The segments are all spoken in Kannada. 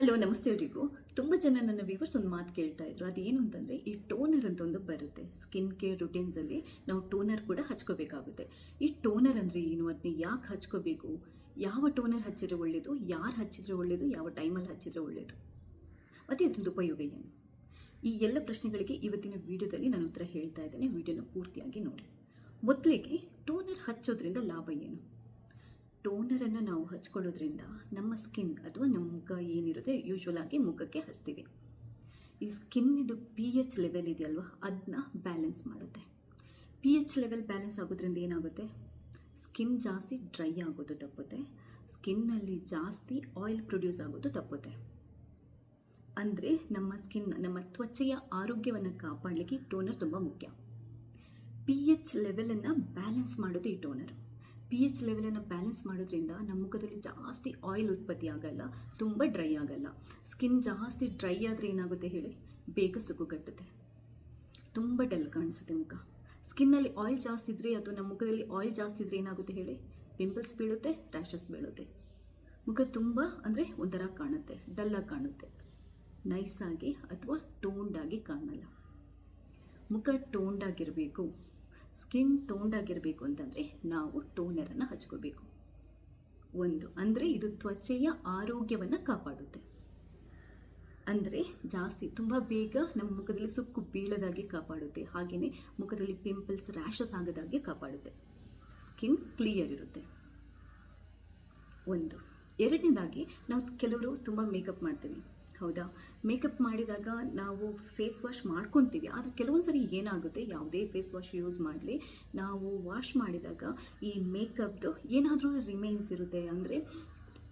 ಹಲೋ ನಮಸ್ತೆ ಎಲ್ರಿಗೂ. ತುಂಬ ಜನ ನನ್ನ ವ್ಯೂವರ್ಸ್ ಒಂದು ಮಾತು ಕೇಳ್ತಾ ಇದ್ರು. ಅದೇನು ಅಂತಂದರೆ, ಈ ಟೋನರ್ ಅಂತ ಒಂದು ಬರುತ್ತೆ ಸ್ಕಿನ್ ಕೇರ್ ರುಟೀನ್ಸಲ್ಲಿ. ನಾವು ಟೋನರ್ ಕೂಡ ಹಚ್ಕೋಬೇಕಾಗುತ್ತೆ. ಈ ಟೋನರ್ ಅಂದರೆ ಏನು, ಅದನ್ನ ಯಾಕೆ ಹಚ್ಕೋಬೇಕು, ಯಾವ ಟೋನರ್ ಹಚ್ಚಿದ್ರೆ ಒಳ್ಳೆಯದು, ಯಾರು ಹಚ್ಚಿದ್ರೆ ಒಳ್ಳೆಯದು, ಯಾವ ಟೈಮಲ್ಲಿ ಹಚ್ಚಿದ್ರೆ ಒಳ್ಳೆಯದು, ಮತ್ತು ಇದರಿಂದ ಉಪಯೋಗ ಏನು, ಈ ಎಲ್ಲ ಪ್ರಶ್ನೆಗಳಿಗೆ ಇವತ್ತಿನ ವಿಡಿಯೋದಲ್ಲಿ ನಾನು ಉತ್ತರ ಹೇಳ್ತಾ ಇದ್ದೇನೆ. ವಿಡಿಯೋನ ಪೂರ್ತಿಯಾಗಿ ನೋಡಿ. ಮೊದಲಿಗೆ ಟೋನರ್ ಹಚ್ಚೋದ್ರಿಂದ ಲಾಭ ಏನು? ಟೋನರನ್ನು ನಾವು ಹಚ್ಕೊಳ್ಳೋದ್ರಿಂದ ನಮ್ಮ ಸ್ಕಿನ್ ಅಥವಾ ನಮ್ಮ ಮುಖ ಏನಿರುತ್ತೆ, ಯೂಶ್ವಲ್ ಆಗಿ ಮುಖಕ್ಕೆ ಹಚ್ತೀವಿ. ಈ ಸ್ಕಿನ್ನಿದು pH ಲೆವೆಲ್ ಇದೆಯಲ್ವ, ಅದನ್ನ ಬ್ಯಾಲೆನ್ಸ್ ಮಾಡುತ್ತೆ. pH ಲೆವೆಲ್ ಬ್ಯಾಲೆನ್ಸ್ ಆಗೋದ್ರಿಂದ ಏನಾಗುತ್ತೆ, ಸ್ಕಿನ್ ಜಾಸ್ತಿ ಡ್ರೈ ಆಗೋದು ತಪ್ಪುತ್ತೆ, ಸ್ಕಿನ್ನಲ್ಲಿ ಜಾಸ್ತಿ ಆಯಿಲ್ ಪ್ರೊಡ್ಯೂಸ್ ಆಗೋದು ತಪ್ಪುತ್ತೆ. ಅಂದರೆ ನಮ್ಮ ತ್ವಚೆಯ ಆರೋಗ್ಯವನ್ನು ಕಾಪಾಡಲಿಕ್ಕೆ ಟೋನರ್ ತುಂಬ ಮುಖ್ಯ. pH ಲೆವೆಲನ್ನು ಬ್ಯಾಲೆನ್ಸ್ ಮಾಡೋದು ಈ ಟೋನರ್. pH ಲೆವೆಲನ್ನು ಬ್ಯಾಲೆನ್ಸ್ ಮಾಡೋದ್ರಿಂದ ನಮ್ಮ ಮುಖದಲ್ಲಿ ಜಾಸ್ತಿ ಆಯಿಲ್ ಉತ್ಪತ್ತಿ ಆಗಲ್ಲ, ತುಂಬ ಡ್ರೈ ಆಗಲ್ಲ. ಸ್ಕಿನ್ ಜಾಸ್ತಿ ಡ್ರೈ ಆದರೆ ಏನಾಗುತ್ತೆ ಹೇಳಿ, ಬೇಗ ಸುಕ್ಕುಗಟ್ಟುತ್ತೆ, ತುಂಬ ಡಲ್ ಕಾಣಿಸುತ್ತೆ ಮುಖ. ಸ್ಕಿನ್ನಲ್ಲಿ ಆಯಿಲ್ ಜಾಸ್ತಿ ಇದ್ದರೆ ಅಥವಾ ನಮ್ಮ ಮುಖದಲ್ಲಿ ಆಯಿಲ್ ಜಾಸ್ತಿ ಇದ್ದರೆ ಏನಾಗುತ್ತೆ ಹೇಳಿ, ಪಿಂಪಲ್ಸ್ ಬೀಳುತ್ತೆ, ರ್ಯಾಷಸ್ ಬೀಳುತ್ತೆ, ಮುಖ ತುಂಬ ಅಂದರೆ ಒಂಥರ ಕಾಣುತ್ತೆ, ಡಲ್ಲಾಗಿ ಕಾಣುತ್ತೆ, ನೈಸಾಗಿ ಅಥವಾ ಟೋಂಡಾಗಿ ಕಾಣಲ್ಲ. ಮುಖ ಟೋಂಡಾಗಿರಬೇಕು, ಸ್ಕಿನ್ ಟೋಂಡಾಗಿರಬೇಕು ಅಂತಂದರೆ ನಾವು ಟೋನರನ್ನು ಹಚ್ಕೋಬೇಕು. ಒಂದು ಅಂದರೆ ಇದು ತ್ವಚೆಯ ಆರೋಗ್ಯವನ್ನು ಕಾಪಾಡುತ್ತೆ. ಅಂದರೆ ಜಾಸ್ತಿ ತುಂಬ ಬೇಗ ನಮ್ಮ ಮುಖದಲ್ಲಿ ಸುಕ್ಕು ಬೀಳದಾಗಿ ಕಾಪಾಡುತ್ತೆ, ಹಾಗೆಯೇ ಮುಖದಲ್ಲಿ ಪಿಂಪಲ್ಸ್ ರ್ಯಾಷಸ್ ಆಗದಾಗೆ ಕಾಪಾಡುತ್ತೆ, ಸ್ಕಿನ್ ಕ್ಲಿಯರ್ ಇರುತ್ತೆ. ಒಂದು. ಎರಡನೇದಾಗಿ, ನಾವು ಕೆಲವರು ತುಂಬ ಮೇಕಪ್ ಮಾಡ್ತೀವಿ, ಹೌದಾ? ಮೇಕಪ್ ಮಾಡಿದಾಗ ನಾವು ಫೇಸ್ ವಾಶ್ ಮಾಡ್ಕೊತೀವಿ. ಆದರೆ ಕೆಲವೊಂದು ಸರಿ ಏನಾಗುತ್ತೆ, ಯಾವುದೇ ಫೇಸ್ ವಾಶ್ ಯೂಸ್ ಮಾಡಲಿ, ನಾವು ವಾಶ್ ಮಾಡಿದಾಗ ಈ ಮೇಕಪ್ದು ಏನಾದರೂ ರಿಮೈನ್ಸ್ ಇರುತ್ತೆ, ಅಂದರೆ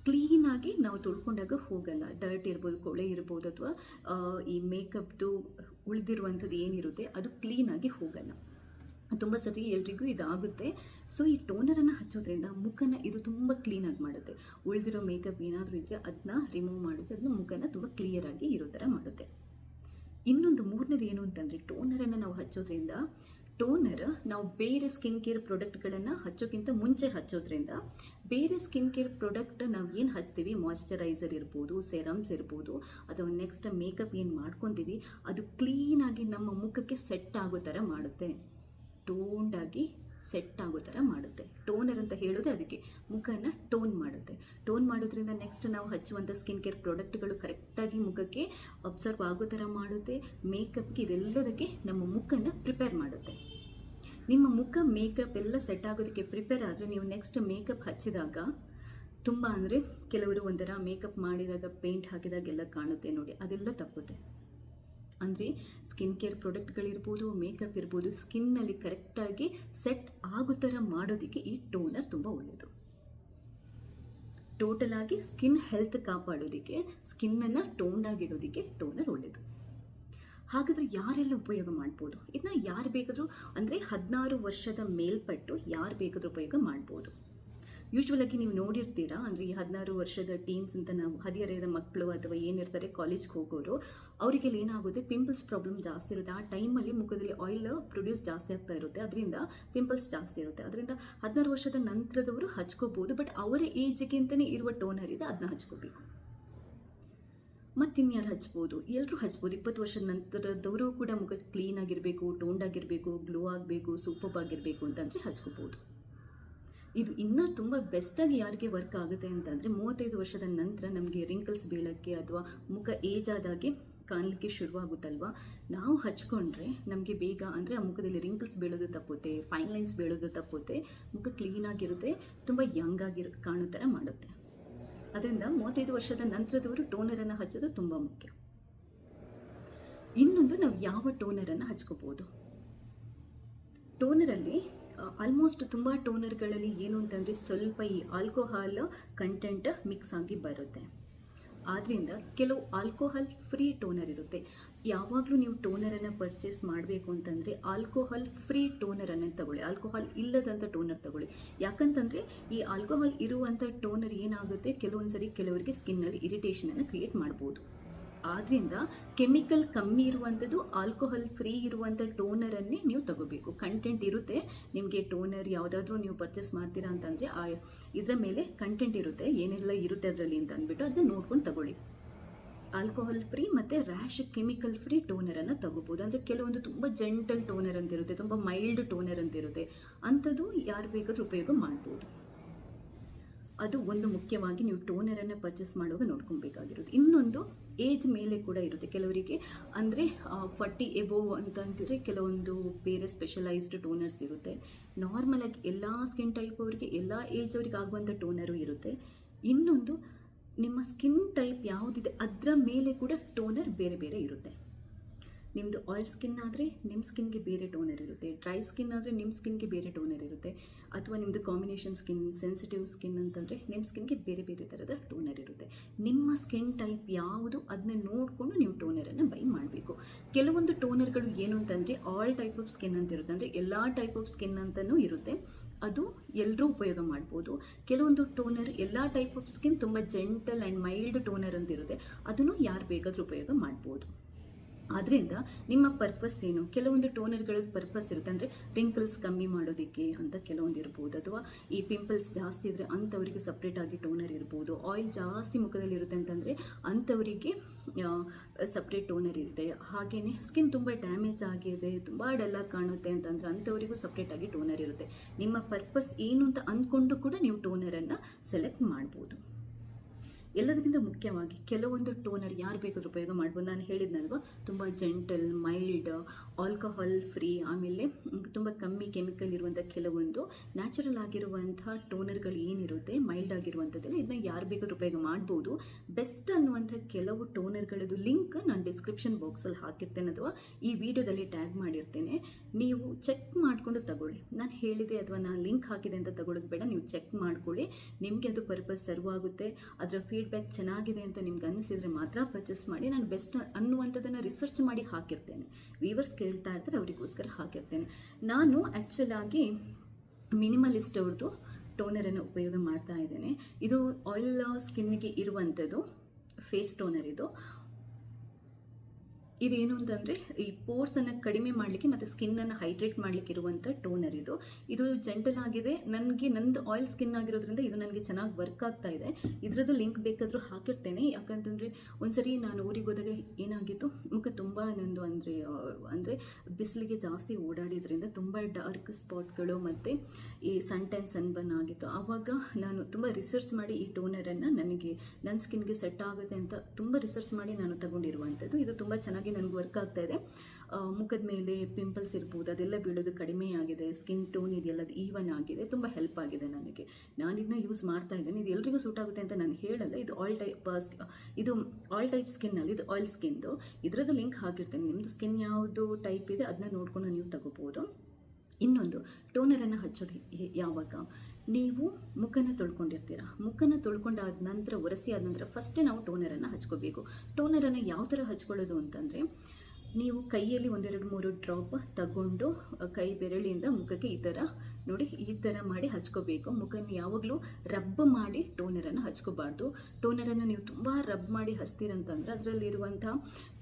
ಕ್ಲೀನಾಗಿ ನಾವು ತೊಳ್ಕೊಂಡಾಗ ಹೋಗಲ್ಲ. ಡರ್ಟ್ ಇರ್ಬೋದು, ಕೊಳೆ ಇರ್ಬೋದು, ಅಥವಾ ಈ ಮೇಕಪ್ದು ಉಳಿದಿರುವಂಥದ್ದು ಏನಿರುತ್ತೆ ಅದು ಕ್ಲೀನಾಗಿ ಹೋಗಲ್ಲ. ತುಂಬ ಸರಿ ಎಲ್ರಿಗೂ ಇದಾಗುತ್ತೆ. ಸೊ ಈ ಟೋನರನ್ನು ಹಚ್ಚೋದ್ರಿಂದ ಮುಖನ ಇದು ತುಂಬ ಕ್ಲೀನಾಗಿ ಮಾಡುತ್ತೆ. ಉಳಿದಿರೋ ಮೇಕಪ್ ಏನಾದರೂ ಇದ್ದರೆ ಅದನ್ನ ರಿಮೂವ್ ಮಾಡುತ್ತೆ, ಅದನ್ನ ಮುಖನ ತುಂಬ ಕ್ಲಿಯರಾಗಿ ಇರೋ ಥರ ಮಾಡುತ್ತೆ. ಇನ್ನೊಂದು ಮೂರನೇದು ಏನು ಅಂತಂದರೆ, ಟೋನರನ್ನು ನಾವು ಹಚ್ಚೋದ್ರಿಂದ, ಟೋನರ್ ನಾವು ಬೇರೆ ಸ್ಕಿನ್ ಕೇರ್ ಪ್ರಾಡಕ್ಟ್ಗಳನ್ನು ಹಚ್ಚೋಕ್ಕಿಂತ ಮುಂಚೆ ಹಚ್ಚೋದ್ರಿಂದ, ಬೇರೆ ಸ್ಕಿನ್ ಕೇರ್ ಪ್ರಾಡಕ್ಟ್ ನಾವು ಏನು ಹಚ್ತೀವಿ, ಮಾಯ್ಶ್ಚರೈಸರ್ ಇರ್ಬೋದು, ಸೆರಮ್ಸ್ ಇರ್ಬೋದು, ಅಥವಾ ನೆಕ್ಸ್ಟ್ ಮೇಕಪ್ ಏನು ಮಾಡ್ಕೊತೀವಿ, ಅದು ಕ್ಲೀನಾಗಿ ನಮ್ಮ ಮುಖಕ್ಕೆ ಸೆಟ್ ಆಗೋ ಥರ ಮಾಡುತ್ತೆ, ಟೋಂಡಾಗಿ ಸೆಟ್ ಆಗೋ ಥರ ಮಾಡುತ್ತೆ. ಟೋನರ್ ಅಂತ ಹೇಳೋದು ಅದಕ್ಕೆ, ಮುಖನ ಟೋನ್ ಮಾಡುತ್ತೆ. ಟೋನ್ ಮಾಡೋದ್ರಿಂದ ನೆಕ್ಸ್ಟ್ ನಾವು ಹಚ್ಚುವಂಥ ಸ್ಕಿನ್ ಕೇರ್ ಪ್ರಾಡಕ್ಟ್ಗಳು ಕರೆಕ್ಟಾಗಿ ಮುಖಕ್ಕೆ ಅಬ್ಸರ್ವ್ ಆಗೋ ಥರ ಮಾಡುತ್ತೆ. ಮೇಕಪ್ಗೆ ಇದೆಲ್ಲದಕ್ಕೆ ನಮ್ಮ ಮುಖನ ಪ್ರಿಪೇರ್ ಮಾಡುತ್ತೆ. ನಿಮ್ಮ ಮುಖ ಮೇಕಪ್ ಎಲ್ಲ ಸೆಟ್ ಆಗೋದಕ್ಕೆ ಪ್ರಿಪೇರ್ ಆದರೆ ನೀವು ನೆಕ್ಸ್ಟ್ ಮೇಕಪ್ ಹಚ್ಚಿದಾಗ ತುಂಬ ಅಂದರೆ ಕೆಲವರು ಒಂಥರ ಮೇಕಪ್ ಮಾಡಿದಾಗ ಪೇಂಟ್ ಹಾಕಿದಾಗೆಲ್ಲ ಕಾಣುತ್ತೆ ನೋಡಿ, ಅದೆಲ್ಲ ತಪ್ಪುತ್ತೆ. ಅಂದರೆ ಸ್ಕಿನ್ ಕೇರ್ ಪ್ರಾಡಕ್ಟ್ಗಳಿರ್ಬೋದು, ಮೇಕಪ್ ಇರ್ಬೋದು, ಸ್ಕಿನ್ನಲ್ಲಿ ಕರೆಕ್ಟಾಗಿ ಸೆಟ್ ಆಗೋ ಥರ ಮಾಡೋದಕ್ಕೆ ಈ ಟೋನರ್ ತುಂಬ ಒಳ್ಳೆಯದು. ಟೋಟಲ್ ಆಗಿ ಸ್ಕಿನ್ ಹೆಲ್ತ್ ಕಾಪಾಡೋದಕ್ಕೆ, ಸ್ಕಿನ್ನನ್ನು ಟೋಂಡಾಗಿಡೋದಕ್ಕೆ ಟೋನರ್ ಒಳ್ಳೆಯದು. ಹಾಗಾದರೆ ಯಾರೆಲ್ಲ ಉಪಯೋಗ ಮಾಡ್ಬೋದು ಇದನ್ನ? ಯಾರು ಬೇಕಾದರೂ, ಅಂದರೆ 16 ವರ್ಷದ ಮೇಲ್ಪಟ್ಟು ಯಾರು ಬೇಕಾದರೂ ಉಪಯೋಗ ಮಾಡ್ಬೋದು. ಯೂಶ್ವಲಾಗಿ ನೀವು ನೋಡಿರ್ತೀರಾ, ಅಂದರೆ ಈ 16 ವರ್ಷದ ಟೀನ್ಸ್ ಅಂತ ನಾವು ಹದಿಹರೆಯದ ಮಕ್ಕಳು ಅಥವಾ ಏನಿರ್ತಾರೆ ಕಾಲೇಜ್ಗೆ ಹೋಗೋರು, ಅವರಿಗೆಲ್ಲ ಏನಾಗುತ್ತೆ, ಪಿಂಪಲ್ಸ್ ಪ್ರಾಬ್ಲಮ್ ಜಾಸ್ತಿ ಇರುತ್ತೆ. ಆ ಟೈಮಲ್ಲಿ ಮುಖದಲ್ಲಿ ಆಯಿಲ್ ಪ್ರೊಡ್ಯೂಸ್ ಜಾಸ್ತಿ ಆಗ್ತಾ ಇರುತ್ತೆ, ಅದರಿಂದ ಪಿಂಪಲ್ಸ್ ಜಾಸ್ತಿ ಇರುತ್ತೆ. ಅದರಿಂದ 16 ವರ್ಷದ ನಂತರದವರು ಹಚ್ಕೋಬೋದು, ಬಟ್ ಅವರ ಏಜ್ಗಿಂತಲೇ ಇರುವ ಟೋನರ್ ಇದೆ, ಅದನ್ನ ಹಚ್ಕೋಬೇಕು. ಮತ್ತಿನ್ಯಾರು ಹಚ್ಬೋದು? ಎಲ್ಲರೂ ಹಚ್ಬೋದು. 20 ವರ್ಷದ ನಂತರದವರು ಕೂಡ ಮುಖ ಕ್ಲೀನಾಗಿರಬೇಕು, ಟೋಂಡಾಗಿರಬೇಕು, ಗ್ಲೋ ಆಗಬೇಕು, ಸೂಪರ್ ಆಗಿರಬೇಕು ಅಂತಂದರೆ ಹಚ್ಕೋಬೋದು. ಇದು ಇನ್ನೂ ತುಂಬ ಬೆಸ್ಟಾಗಿ ಯಾರಿಗೆ ವರ್ಕ್ ಆಗುತ್ತೆ ಅಂತಂದರೆ, 35 ವರ್ಷದ ನಂತರ ನಮಗೆ ರಿಂಕಲ್ಸ್ ಬೀಳೋಕ್ಕೆ ಅಥವಾ ಮುಖ ಏಜ್ ಆದಾಗೆ ಕಾಣಲಿಕ್ಕೆ ಶುರುವಾಗುತ್ತಲ್ವ, ನಾವು ಹಚ್ಕೊಂಡ್ರೆ ನಮಗೆ ಬೇಗ, ಅಂದರೆ ಆ ಮುಖದಲ್ಲಿ ರಿಂಕಲ್ಸ್ ಬೀಳೋದು ತಪ್ಪುತ್ತೆ, ಫೈನ್ ಲೈನ್ಸ್ ಬೀಳೋದು ತಪ್ಪುತ್ತೆ, ಮುಖ ಕ್ಲೀನಾಗಿರುತ್ತೆ, ತುಂಬ ಯಂಗ್ ಆಗಿ ಕಾಣೋ ಥರ ಮಾಡುತ್ತೆ. ಅದರಿಂದ 35 ವರ್ಷದ ನಂತರದವರು ಟೋನರನ್ನು ಹಚ್ಚೋದು ತುಂಬ ಮುಖ್ಯ. ಇನ್ನೊಂದು, ನಾವು ಯಾವ ಟೋನರನ್ನು ಹಚ್ಕೋಬೋದು? ಟೋನರಲ್ಲಿ ಆಲ್ಮೋಸ್ಟ್ ತುಂಬ ಟೋನರ್ಗಳಲ್ಲಿ ಏನು ಅಂತಂದರೆ ಸ್ವಲ್ಪ ಈ ಆಲ್ಕೋಹಾಲ್ ಕಂಟೆಂಟ್ ಮಿಕ್ಸ್ ಆಗಿ ಬರುತ್ತೆ. ಆದ್ದರಿಂದ ಕೆಲವು ಆಲ್ಕೋಹಾಲ್ ಫ್ರೀ ಟೋನರ್ ಇರುತ್ತೆ. ಯಾವಾಗಲೂ ನೀವು ಟೋನರನ್ನು ಪರ್ಚೇಸ್ ಮಾಡಬೇಕು ಅಂತಂದರೆ ಆಲ್ಕೋಹಾಲ್ ಫ್ರೀ ಟೋನರನ್ನು ತಗೊಳ್ಳಿ, ಆಲ್ಕೋಹಾಲ್ ಇಲ್ಲದಂಥ ಟೋನರ್ ತಗೊಳ್ಳಿ. ಯಾಕಂತಂದರೆ ಈ ಆಲ್ಕೋಹಾಲ್ ಇರುವಂಥ ಟೋನರ್ ಏನಾಗುತ್ತೆ, ಕೆಲವೊಂದು ಸರಿ ಕೆಲವರಿಗೆ ಸ್ಕಿನ್ನಲ್ಲಿ ಇರಿಟೇಷನನ್ನು ಕ್ರಿಯೇಟ್ ಮಾಡ್ಬೋದು. ಆದ್ದರಿಂದ ಕೆಮಿಕಲ್ ಕಮ್ಮಿ ಇರುವಂಥದ್ದು, ಆಲ್ಕೋಹಾಲ್ ಫ್ರೀ ಇರುವಂಥ ಟೋನರನ್ನೇ ನೀವು ತಗೋಬೇಕು. ಕಂಟೆಂಟ್ ಇರುತ್ತೆ ನಿಮಗೆ, ಟೋನರ್ ಯಾವುದಾದ್ರೂ ನೀವು ಪರ್ಚೇಸ್ ಮಾಡ್ತೀರಾ ಅಂತಂದರೆ ಇದರ ಮೇಲೆ ಕಂಟೆಂಟ್ ಇರುತ್ತೆ, ಏನೆಲ್ಲ ಇರುತ್ತೆ ಅದರಲ್ಲಿ ಅಂತ ಅಂದ್ಬಿಟ್ಟು ಅದನ್ನ ನೋಡ್ಕೊಂಡು ತಗೊಳ್ಳಿ. ಆಲ್ಕೋಹಾಲ್ ಫ್ರೀ ಮತ್ತು ರ್ಯಾಶ್ ಕೆಮಿಕಲ್ ಫ್ರೀ ಟೋನರನ್ನು ತಗೋಬೋದು. ಅಂದರೆ ಕೆಲವೊಂದು ತುಂಬ ಜೆಂಟಲ್ ಟೋನರ್ ಅಂತ ಇರುತ್ತೆ, ತುಂಬ ಮೈಲ್ಡ್ ಟೋನರ್ ಅಂತ ಇರುತ್ತೆ, ಅಂಥದ್ದು ಯಾರು ಬೇಕಾದರೂ ಉಪಯೋಗ ಮಾಡ್ಬೋದು. ಅದು ಒಂದು ಮುಖ್ಯವಾಗಿ ನೀವು ಟೋನರನ್ನು ಪರ್ಚೇಸ್ ಮಾಡುವಾಗ ನೋಡ್ಕೊಬೇಕಾಗಿರೋದು. ಇನ್ನೊಂದು ಏಜ್ ಮೇಲೆ ಕೂಡ ಇರುತ್ತೆ ಕೆಲವರಿಗೆ, ಅಂದರೆ 40 ಎಬೋವ್ ಅಂತಂದರೆ ಕೆಲವೊಂದು ಬೇರೆ ಸ್ಪೆಷಲೈಸ್ಡ್ ಟೋನರ್ಸ್ ಇರುತ್ತೆ. ನಾರ್ಮಲಾಗಿ ಎಲ್ಲ ಸ್ಕಿನ್ ಟೈಪ್ ಅವರಿಗೆ, ಎಲ್ಲ ಏಜ್ ಅವ್ರಿಗೆ ಆಗುವಂಥ ಟೋನರು ಇರುತ್ತೆ. ಇನ್ನೊಂದು ನಿಮ್ಮ ಸ್ಕಿನ್ ಟೈಪ್ ಯಾವುದಿದೆ ಅದರ ಮೇಲೆ ಕೂಡ ಟೋನರ್ ಬೇರೆ ಬೇರೆ ಇರುತ್ತೆ. ನಿಮ್ಮದು ಆಯಿಲ್ ಸ್ಕಿನ್ ಆದರೆ ನಿಮ್ಮ ಸ್ಕಿನ್ಗೆ ಬೇರೆ ಟೋನರ್ ಇರುತ್ತೆ, ಡ್ರೈ ಸ್ಕಿನ್ ಆದರೆ ನಿಮ್ಮ ಸ್ಕಿನ್ಗೆ ಬೇರೆ ಟೋನರ್ ಇರುತ್ತೆ, ಅಥವಾ ನಿಮ್ಮದು ಕಾಂಬಿನೇಷನ್ ಸ್ಕಿನ್, ಸೆನ್ಸಿಟಿವ್ ಸ್ಕಿನ್ ಅಂತಂದರೆ ನಿಮ್ಮ ಸ್ಕಿನ್ಗೆ ಬೇರೆ ಬೇರೆ ಥರದ ಟೋನರ್ ಇರುತ್ತೆ. ನಿಮ್ಮ ಸ್ಕಿನ್ ಟೈಪ್ ಯಾವುದು ಅದನ್ನ ನೋಡಿಕೊಂಡು ನೀವು ಟೋನರನ್ನು ಬೈ ಮಾಡಬೇಕು. ಕೆಲವೊಂದು ಟೋನರ್ಗಳು ಏನು ಅಂತಂದರೆ ಆಲ್ ಟೈಪ್ ಆಫ್ ಸ್ಕಿನ್ ಅಂತ ಇರುತ್ತೆ, ಅಂದರೆ ಎಲ್ಲ ಟೈಪ್ ಆಫ್ ಸ್ಕಿನ್ ಅಂತಲೂ ಇರುತ್ತೆ, ಅದು ಎಲ್ಲರೂ ಉಪಯೋಗ ಮಾಡ್ಬೋದು. ಕೆಲವೊಂದು ಟೋನರ್ ಎಲ್ಲ ಟೈಪ್ ಆಫ್ ಸ್ಕಿನ್ ತುಂಬ ಜೆಂಟಲ್ ಆ್ಯಂಡ್ ಮೈಲ್ಡ್ ಟೋನರ್ ಅಂತ ಇರುತ್ತೆ, ಅದನ್ನು ಯಾರು ಬೇಕಾದರೂ ಉಪಯೋಗ ಮಾಡ್ಬೋದು. ಆದ್ದರಿಂದ ನಿಮ್ಮ ಪರ್ಪಸ್ ಏನು? ಕೆಲವೊಂದು ಟೋನರ್ಗಳದ್ದು ಪರ್ಪಸ್ ಇರುತ್ತೆ, ಅಂದರೆ ರಿಂಕಲ್ಸ್ ಕಮ್ಮಿ ಮಾಡೋದಕ್ಕೆ ಅಂತ ಕೆಲವೊಂದು ಇರ್ಬೋದು, ಅಥವಾ ಈ ಪಿಂಪಲ್ಸ್ ಜಾಸ್ತಿ ಇದ್ದರೆ ಅಂಥವರಿಗೆ ಸಪ್ರೇಟಾಗಿ ಟೋನರ್ ಇರ್ಬೋದು. ಆಯಿಲ್ ಜಾಸ್ತಿ ಮುಖದಲ್ಲಿ ಇರುತ್ತೆ ಅಂತಂದರೆ ಅಂಥವರಿಗೆ ಸಪ್ರೇಟ್ ಟೋನರ್ ಇರುತ್ತೆ. ಹಾಗೆಯೇ ಸ್ಕಿನ್ ತುಂಬ ಡ್ಯಾಮೇಜ್ ಆಗಿದೆ, ತುಂಬ ಡಲ್ಲಾಗಿ ಕಾಣುತ್ತೆ ಅಂತಂದರೆ ಅಂಥವರಿಗೂ ಸಪ್ರೇಟಾಗಿ ಟೋನರ್ ಇರುತ್ತೆ. ನಿಮ್ಮ ಪರ್ಪಸ್ ಏನು ಅಂತ ಅಂದ್ಕೊಂಡು ಕೂಡ ನೀವು ಟೋನರನ್ನು ಸೆಲೆಕ್ಟ್ ಮಾಡ್ಬೋದು. ಎಲ್ಲದಕ್ಕಿಂತ ಮುಖ್ಯವಾಗಿ ಕೆಲವೊಂದು ಟೋನರ್ ಯಾರು ಬೇಕಾದರೂ ಉಪಯೋಗ ಮಾಡ್ಬೋದು. ನಾನು ಹೇಳಿದ್ನಲ್ವ, ತುಂಬ ಜೆಂಟಲ್, ಮೈಲ್ಡ್, ಆಲ್ಕೋಹಾಲ್ ಫ್ರೀ, ಆಮೇಲೆ ತುಂಬ ಕಮ್ಮಿ ಕೆಮಿಕಲ್ ಇರುವಂಥ ಕೆಲವೊಂದು ನ್ಯಾಚುರಲ್ ಆಗಿರುವಂಥ ಟೋನರ್ಗಳು ಏನಿರುತ್ತೆ ಮೈಲ್ಡ್ ಆಗಿರುವಂಥದ್ದೆಲ್ಲ, ಇದನ್ನ ಯಾರು ಬೇಕಾದರೂ ಉಪಯೋಗ ಮಾಡ್ಬೋದು. ಬೆಸ್ಟ್ ಅನ್ನುವಂಥ ಕೆಲವು ಟೋನರ್ಗಳದ್ದು ಲಿಂಕ್ ನಾನು ಡಿಸ್ಕ್ರಿಪ್ಷನ್ ಬಾಕ್ಸಲ್ಲಿ ಹಾಕಿರ್ತೇನೆ, ಅಥವಾ ಈ ವಿಡಿಯೋದಲ್ಲಿ ಟ್ಯಾಗ್ ಮಾಡಿರ್ತೇನೆ. ನೀವು ಚೆಕ್ ಮಾಡಿಕೊಂಡು ತಗೊಳ್ಳಿ. ನಾನು ಹೇಳಿದೆ ಅಥವಾ ನಾನು ಲಿಂಕ್ ಹಾಕಿದೆ ಅಂತ ತಗೊಳ್ಳೋದು ಬೇಡ, ನೀವು ಚೆಕ್ ಮಾಡ್ಕೊಳ್ಳಿ. ನಿಮಗೆ ಅದು ಪರ್ಪಸ್ ಸರ್ವ್ ಆಗುತ್ತೆ, ಅದರ ಫೀಡ್ಬ್ಯಾಕ್ ಚೆನ್ನಾಗಿದೆ ಅಂತ ನಿಮ್ಗೆ ಅನ್ನಿಸಿದರೆ ಮಾತ್ರ ಪರ್ಚೇಸ್ ಮಾಡಿ. ನಾನು ಬೆಸ್ಟ್ ಅನ್ನುವಂಥದ್ದನ್ನು ರಿಸರ್ಚ್ ಮಾಡಿ ಹಾಕಿರ್ತೇನೆ. ವೀವರ್ಸ್ ಕೇಳ್ತಾ ಇರ್ತಾರೆ, ಅವರಿಗೋಸ್ಕರ ಹಾಕಿರ್ತೇನೆ. ನಾನು ಆ್ಯಕ್ಚುಲಾಗಿ ಮಿನಿಮಲಿಸ್ಟ್ ಅವ್ರದ್ದು ಟೋನರನ್ನು ಉಪಯೋಗ ಮಾಡ್ತಾ ಇದ್ದೇನೆ. ಇದು ಆಯಿಲ್ ಸ್ಕಿನ್ನಿಗೆ ಇರುವಂಥದ್ದು ಫೇಸ್ ಟೋನರ್. ಇದೇನು ಅಂತಂದರೆ ಈ ಪೋರ್ಸನ್ನು ಕಡಿಮೆ ಮಾಡಲಿಕ್ಕೆ ಮತ್ತು ಸ್ಕಿನ್ನನ್ನು ಹೈಡ್ರೇಟ್ ಮಾಡಲಿಕ್ಕೆ ಇರುವಂಥ ಟೋನರ್ ಇದು ಜೆಂಟಲ್ ಆಗಿದೆ. ನನಗೆ ನಂದು ಆಯಿಲ್ ಸ್ಕಿನ್ ಆಗಿರೋದ್ರಿಂದ ಇದು ನನಗೆ ಚೆನ್ನಾಗಿ ವರ್ಕ್ ಆಗ್ತಾ ಇದೆ. ಇದರದ್ದು ಲಿಂಕ್ ಬೇಕಾದರೂ ಹಾಕಿರ್ತೇನೆ. ಯಾಕಂತಂದರೆ ಒಂದ್ಸರಿ ನಾನು ಊರಿಗೆ ಹೋದಾಗ ಏನಾಗಿತ್ತು, ಮುಖ ತುಂಬ ನಂದು ಅಂದರೆ ಬಿಸಿಲಿಗೆ ಜಾಸ್ತಿ ಓಡಾಡಿದ್ರಿಂದ ತುಂಬ ಡಾರ್ಕ್ ಸ್ಪಾಟ್ಗಳು ಮತ್ತು ಈ ಸನ್ ಟ್ಯಾನ್, ಸನ್ ಬರ್ನ್ ಆಗಿತ್ತು. ಆವಾಗ ನಾನು ತುಂಬ ರಿಸರ್ಚ್ ಮಾಡಿ ಈ ಟೋನರನ್ನು ನನಗೆ ನನ್ನ ಸ್ಕಿನ್ಗೆ ಸೆಟ್ ಆಗುತ್ತೆ ಅಂತ ತುಂಬ ರಿಸರ್ಚ್ ಮಾಡಿ ನಾನು ತಗೊಂಡಿರುವಂಥದ್ದು. ಇದು ತುಂಬ ಚೆನ್ನಾಗಿ ನನಗೆ ವರ್ಕ್ ಆಗ್ತಾ ಇದೆ. ಮುಖದ ಮೇಲೆ ಪಿಂಪಲ್ಸ್ ಇರ್ಬೋದು, ಅದೆಲ್ಲ ಬೀಳೋದು ಕಡಿಮೆ ಆಗಿದೆ. ಸ್ಕಿನ್ ಟೋನ್ ಇದೆಲ್ಲ ಅದು ಈವನ್ ಆಗಿದೆ, ತುಂಬ ಹೆಲ್ಪ್ ಆಗಿದೆ ನನಗೆ. ನಾನು ಇದನ್ನ ಯೂಸ್ ಮಾಡ್ತಾ ಇದ್ದೇನೆ. ಇದು ಎಲ್ರಿಗೂ ಸೂಟ್ ಆಗುತ್ತೆ ಅಂತ ನಾನು ಹೇಳಲ್ಲ. ಇದು ಆಲ್ ಟೈಪ್ ಸ್ಕಿನ್ನಲ್ಲಿ ಇದು ಆಯಿಲ್ ಸ್ಕಿನ್ದು. ಇದರದ್ದು ಲಿಂಕ್ ಹಾಕಿರ್ತೇನೆ. ನಿಮ್ಮದು ಸ್ಕಿನ್ ಯಾವುದು ಟೈಪ್ ಇದೆ ಅದನ್ನ ನೋಡ್ಕೊಂಡು ನೀವು ತಗೋಬೋದು. ಇನ್ನೊಂದು, ಟೋನರನ್ನು ಹಚ್ಚೋದು ಯಾವಾಗ? ನೀವು ಮುಖನ ತೊಳ್ಕೊಂಡಿರ್ತೀರ, ಮುಖನ ತೊಳ್ಕೊಂಡಾದ ನಂತರ, ಒರೆಸಿ ಆದ ನಂತರ ಫಸ್ಟೇ ನಾವು ಟೋನರನ್ನು ಹಚ್ಕೋಬೇಕು. ಟೋನರನ್ನು ಯಾವ ಥರ ಹಚ್ಕೊಳ್ಳೋದು ಅಂತಂದರೆ, ನೀವು ಕೈಯಲ್ಲಿ 1-2-3 ಡ್ರಾಪ್ ತಗೊಂಡು ಕೈ ಬೆರಳಿಂದ ಮುಖಕ್ಕೆ ಈ ಥರ ನೋಡಿ, ಈ ಥರ ಮಾಡಿ ಹಚ್ಕೋಬೇಕು. ಮುಖನ ಯಾವಾಗಲೂ ರಬ್ ಮಾಡಿ ಟೋನರನ್ನು ಹಚ್ಕೋಬಾರ್ದು. ಟೋನರನ್ನು ನೀವು ತುಂಬ ರಬ್ ಮಾಡಿ ಹಚ್ತೀರಂತಂದ್ರೆ ಅದರಲ್ಲಿರುವಂಥ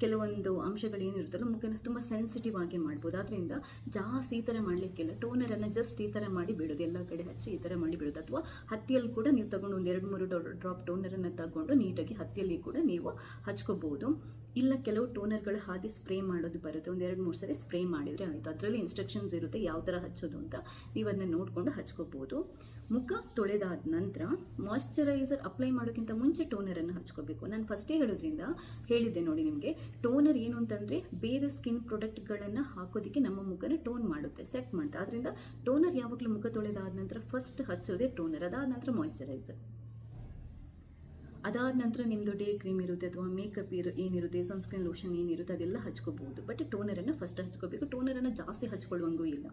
ಕೆಲವೊಂದು ಅಂಶಗಳೇನಿರುತ್ತಲ್ಲ ಮುಖನ ತುಂಬ ಸೆನ್ಸಿಟಿವ್ ಆಗಿ ಮಾಡ್ಬೋದು. ಆದ್ದರಿಂದ ಜಾಸ್ತಿ ಈ ಥರ ಮಾಡಲಿಕ್ಕಿಲ್ಲ. ಟೋನರನ್ನು ಜಸ್ಟ್ ಈ ಥರ ಮಾಡಿ ಬಿಡೋದು, ಎಲ್ಲ ಕಡೆ ಹಚ್ಚಿ ಈ ಥರ ಮಾಡಿ ಬಿಡೋದು. ಅಥವಾ ಹತ್ತಿಯಲ್ಲಿ ಕೂಡ ನೀವು ತಗೊಂಡು 1-2-3 ಡ್ರಾಪ್ ಟೋನರನ್ನು ತಗೊಂಡು ನೀಟಾಗಿ ಹತ್ತಿಯಲ್ಲಿ ಕೂಡ ನೀವು ಹಚ್ಕೋಬೋದು. ಇಲ್ಲ, ಕೆಲವು ಟೋನರ್ಗಳು ಹಾಗೆ ಸ್ಪ್ರೇ ಮಾಡೋದು ಬರುತ್ತೆ. 1-2-3 ಸರಿ ಸ್ಪ್ರೇ ಮಾಡಿದರೆ ಆಯಿತು. ಅದರಲ್ಲಿ ಇನ್ಸ್ಟ್ರಕ್ಷನ್ಸ್ ಇರುತ್ತೆ ಯಾವ ಥರ ಹಚ್ಚೋದು ಅಂತ, ನೀವು ಅದನ್ನ ನೋಡಿಕೊಂಡು ಹಚ್ಕೋಬೋದು. ಮುಖ ತೊಳೆದಾದ ನಂತರ ಮಾಯ್ಶ್ಚರೈಸರ್ ಅಪ್ಲೈ ಮಾಡೋಕ್ಕಿಂತ ಮುಂಚೆ ಟೋನರನ್ನು ಹಚ್ಕೋಬೇಕು. ನಾನು ಫಸ್ಟೇ ಹೇಳಿದ್ದೆ ನೋಡಿ ನಿಮಗೆ, ಟೋನರ್ ಏನು ಅಂತಂದರೆ ಬೇರೆ ಸ್ಕಿನ್ ಪ್ರಾಡಕ್ಟ್ಗಳನ್ನು ಹಾಕೋದಕ್ಕೆ ನಮ್ಮ ಮುಖನ ಟೋನ್ ಮಾಡುತ್ತೆ, ಸೆಟ್ ಮಾಡುತ್ತೆ. ಆದ್ದರಿಂದ ಟೋನರ್ ಯಾವಾಗಲೂ ಮುಖ ತೊಳೆದಾದ ನಂತರ ಫಸ್ಟ್ ಹಚ್ಚೋದೇ ಟೋನರ್, ಅದಾದ ನಂತರ ಮಾಯ್ಶ್ಚರೈಸರ್. ಅದಾದ ನಂತರ ನಿಮ್ಮದು ಡೇ ಕ್ರೀಮ್ ಇರುತ್ತೆ ಅಥವಾ ಮೇಕಪ್ ಏನಿರುತ್ತೆ, ಸನ್ಸ್ಕ್ರೀನ್ ಲೋಷನ್ ಏನಿರುತ್ತೆ ಅದೆಲ್ಲ ಹಚ್ಕೋಬಹುದು. But ಟೋನರನ್ನು first ಹಚ್ಕೋಬೇಕು. ಟೋನರನ್ನು ಜಾಸ್ತಿ ಹಚ್ಕೊಳ್ಳುವಂಗೂ ಇಲ್ಲ.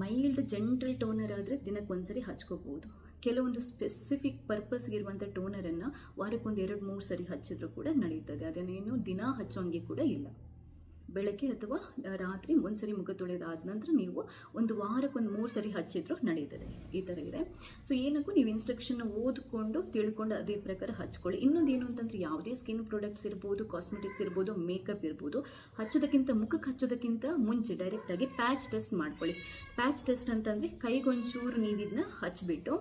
ಮೈಲ್ಡ್ ಜೆಂಟಲ್ ಟೋನರ್ ಆದರೆ ದಿನಕ್ಕೆ ಒಂದ್ಸರಿ ಹಚ್ಕೋಬಹುದು. ಕೆಲವೊಂದು ಸ್ಪೆಸಿಫಿಕ್ ಪರ್ಪಸ್ಗೆ ಇರುವಂಥ ಟೋನರನ್ನು ವಾರಕ್ಕೆ 1-2-3 ಸರಿ ಹಚ್ಚಿದ್ರೂ ಕೂಡ ನಡೀತದೆ. ಅದನ್ನೇನು ದಿನ ಹಚ್ಚೋಂಗೆ ಕೂಡ ಇಲ್ಲ. ಬೆಳಗ್ಗೆ ಅಥವಾ ರಾತ್ರಿ ಒಂದು ಸರಿ ಮುಖ ತೊಳೆದಾದ ನಂತರ ನೀವು ಒಂದು ವಾರಕ್ಕೊಂದು 3 ಸರಿ ಹಚ್ಚಿದ್ರೂ ನಡೀತದೆ. ಈ ಥರ ಇದೆ. ಸೊ ಏನಕ್ಕೂ ನೀವು ಇನ್ಸ್ಟ್ರಕ್ಷನ್ ಓದ್ಕೊಂಡು ತಿಳ್ಕೊಂಡು ಅದೇ ಪ್ರಕಾರ ಹಚ್ಕೊಳ್ಳಿ. ಇನ್ನೊಂದು ಏನು ಅಂತಂದರೆ ಯಾವುದೇ ಸ್ಕಿನ್ ಪ್ರಾಡಕ್ಟ್ಸ್ ಇರ್ಬೋದು, ಕಾಸ್ಮೆಟಿಕ್ಸ್ ಇರ್ಬೋದು, ಮೇಕಪ್ ಇರ್ಬೋದು, ಮುಖಕ್ಕೆ ಹಚ್ಚೋದಕ್ಕಿಂತ ಮುಂಚೆ ಡೈರೆಕ್ಟಾಗಿ ಪ್ಯಾಚ್ ಟೆಸ್ಟ್ ಮಾಡ್ಕೊಳ್ಳಿ. ಪ್ಯಾಚ್ ಟೆಸ್ಟ್ ಅಂತಂದರೆ ಕೈಗೊಂಚೂರು ನೀವು ಇದನ್ನ ಹಚ್ಬಿಟ್ಟು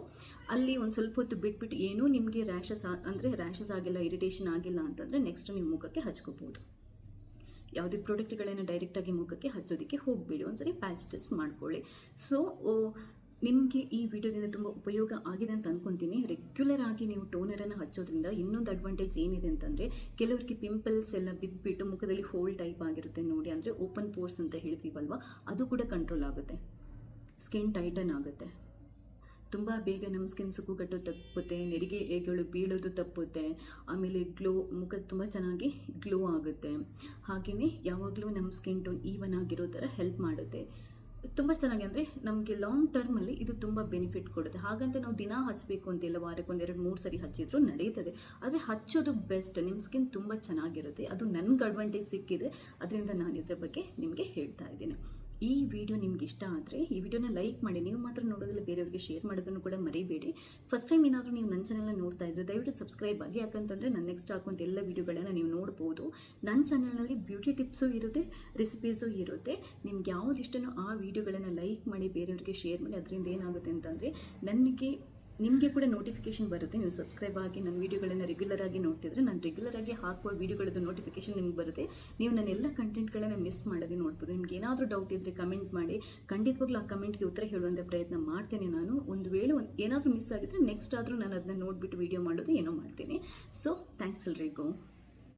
ಅಲ್ಲಿ ಒಂದು ಸ್ವಲ್ಪ ಹೊತ್ತು ಬಿಟ್ಬಿಟ್ಟು ಏನೂ ನಿಮಗೆ ರ್ಯಾಷಸ್ ಆಗಿಲ್ಲ, ಇರಿಟೇಷನ್ ಆಗಿಲ್ಲ ಅಂತಂದರೆ ನೆಕ್ಸ್ಟ್ ನೀವು ಮುಖಕ್ಕೆ ಹಚ್ಕೋಬೋದು. ಯಾವುದೇ ಪ್ರಾಡಕ್ಟ್ಗಳನ್ನು ಡೈರೆಕ್ಟಾಗಿ ಮುಖಕ್ಕೆ ಹಚ್ಚೋದಕ್ಕೆ ಹೋಗಬೇಡಿ, ಒಂದ್ಸರಿ ಪ್ಯಾಚ್ ಟೆಸ್ಟ್ ಮಾಡ್ಕೊಳ್ಳಿ. ಸೊ ನಿಮಗೆ ಈ ವಿಡಿಯೋದಿಂದ ತುಂಬ ಉಪಯೋಗ ಆಗಿದೆ ಅಂತ ಅಂದ್ಕೊತೀನಿ. ರೆಗ್ಯುಲರ್ ಆಗಿ ನೀವು ಟೋನರನ್ನು ಹಚ್ಚೋದ್ರಿಂದ ಇನ್ನೊಂದು ಅಡ್ವಾಂಟೇಜ್ ಏನಿದೆ ಅಂತಂದರೆ, ಕೆಲವರಿಗೆ ಪಿಂಪಲ್ಸ್ ಎಲ್ಲ ಬಿದ್ದುಬಿಟ್ಟು ಮುಖದಲ್ಲಿ ಹೋಲ್ ಟೈಪ್ ಆಗಿರುತ್ತೆ ನೋಡಿ, ಅಂದರೆ ಓಪನ್ ಪೋರ್ಸ್ ಅಂತ ಹೇಳ್ತೀವಲ್ವ, ಅದು ಕೂಡ ಕಂಟ್ರೋಲ್ ಆಗುತ್ತೆ. ಸ್ಕಿನ್ ಟೈಟನ್ ಆಗುತ್ತೆ. ತುಂಬ ಬೇಗ ನಮ್ಮ ಸ್ಕಿನ್ ಸುಕ್ಕುಗಟ್ಟೋದು ತಪ್ಪುತ್ತೆ, ನೆರಿಗೆಗಳು ಬೀಳೋದು ತಪ್ಪುತ್ತೆ, ಆಮೇಲೆ ಮುಖ ತುಂಬ ಚೆನ್ನಾಗಿ ಗ್ಲೋ ಆಗುತ್ತೆ. ಹಾಗೆಯೇ ಯಾವಾಗಲೂ ನಮ್ಮ ಸ್ಕಿನ್ ಟೋನ್ ಈವನ್ ಆಗಿರೋ ಥರ ಹೆಲ್ಪ್ ಮಾಡುತ್ತೆ. ತುಂಬ ಚೆನ್ನಾಗಿ, ಅಂದರೆ ನಮಗೆ ಲಾಂಗ್ ಟರ್ಮಲ್ಲಿ ಇದು ತುಂಬ ಬೆನಿಫಿಟ್ ಕೊಡುತ್ತೆ. ಹಾಗಂತ ನಾವು ದಿನ ಹಚ್ಚಬೇಕು ಅಂತಿಲ್ಲ, ವಾರಕ್ಕೊಂದು 2-3 ಸರಿ ಹಚ್ಚಿದ್ರೂ ನಡೀತದೆ. ಆದರೆ ಹಚ್ಚೋದು ಬೆಸ್ಟ್. ನಿಮ್ಮ ಸ್ಕಿನ್ ತುಂಬ ಚೆನ್ನಾಗಿರುತ್ತೆ. ಅದು ನನಗೆ ಅಡ್ವಾಂಟೇಜ್ ಸಿಕ್ಕಿದೆ, ಅದರಿಂದ ನಾನು ಇದ್ರ ಬಗ್ಗೆ ನಿಮಗೆ ಹೇಳ್ತಾ ಇದ್ದೀನಿ. ಈ ವಿಡಿಯೋ ನಿಮ್ಗೆ ಇಷ್ಟ ಆದರೆ ಈ ವಿಡಿಯೋನ ಲೈಕ್ ಮಾಡಿ. ನೀವು ಮಾತ್ರ ನೋಡೋದ್ರಲ್ಲಿ ಬೇರೆಯವರಿಗೆ ಶೇರ್ ಮಾಡೋದನ್ನು ಕೂಡ ಮರಿಬೇಡಿ. ಫಸ್ಟ್ ಟೈಮ್ ಏನಾದರೂ ನೀವು ನನ್ನ ಚಾನಲ್ನ ನೋಡ್ತಾ ಇದ್ದರೆ ದಯವಿಟ್ಟು ಸಬ್ಸ್ಕ್ರೈಬ್ ಆಗಿ, ಯಾಕಂತಂದರೆ ನಾನು ನೆಕ್ಸ್ಟ್ ಹಾಕುವಂಥ ಎಲ್ಲ ವಿಡಿಯೋಗಳನ್ನು ನೀವು ನೋಡ್ಬೋದು. ನನ್ನ ಚಾನಲ್ನಲ್ಲಿ ಬ್ಯೂಟಿ ಟಿಪ್ಸು ಇರುತ್ತೆ, ರೆಸಿಪೀಸು ಇರುತ್ತೆ. ನಿಮ್ಗೆ ಯಾವ್ದು ಇಷ್ಟನೋ ಆ ವಿಡಿಯೋಗಳನ್ನು ಲೈಕ್ ಮಾಡಿ, ಬೇರೆಯವರಿಗೆ ಶೇರ್ ಮಾಡಿ. ಅದರಿಂದ ಏನಾಗುತ್ತೆ ಅಂತಂದರೆ ನಿಮಗೆ ಕೂಡ ನೋಟಿಫಿಕೇಶನ್ ಬರುತ್ತೆ. ನೀವು ಸಬ್ಸ್ಕ್ರೈಬ್ ಆಗಿ ನನ್ನ ವೀಡಿಯೋಗಳನ್ನು ರೆಗ್ಯುಲರ್ ಆಗಿ ನೋಡ್ತಿದ್ರೆ, ನಾನು ರೆಗ್ಯುಲರ್ ಆಗಿ ಹಾಕುವ ವೀಡಿಯೋಗಳದ್ದು ನೋಟಿಫಿಕೇಶನ್ ನಿಮ್ಗೆ ಬರುತ್ತೆ. ನೀವು ನನ್ನ ಎಲ್ಲ ಕಂಟೆಂಟ್ಗಳನ್ನು ಮಿಸ್ ಮಾಡೋದೇ ನೋಡ್ಬೋದು. ನಿಮ್ಗೆ ಏನಾದರೂ ಡೌಟ್ ಇದ್ದರೆ ಕಮೆಂಟ್ ಮಾಡಿ, ಖಂಡಿತವಾಗ್ಲೂ ಆ ಕಮೆಂಟ್ಗೆ ಉತ್ತರ ಹೇಳುವಂಥ ಪ್ರಯತ್ನ ಮಾಡ್ತೇನೆ ನಾನು. ಒಂದು ವೇಳೆ ಏನಾದರೂ ಮಿಸ್ ಆಗಿದ್ರೆ ನೆಕ್ಸ್ಟ್ ಆದರೂ ನಾನು ಅದನ್ನ ನೋಡಿಬಿಟ್ಟು ವೀಡಿಯೋ ಮಾಡೋದು ಏನೋ ಮಾಡ್ತೀನಿ. ಸೊ ಥ್ಯಾಂಕ್ಸ್ ಎಲ್ರಿಗೂ.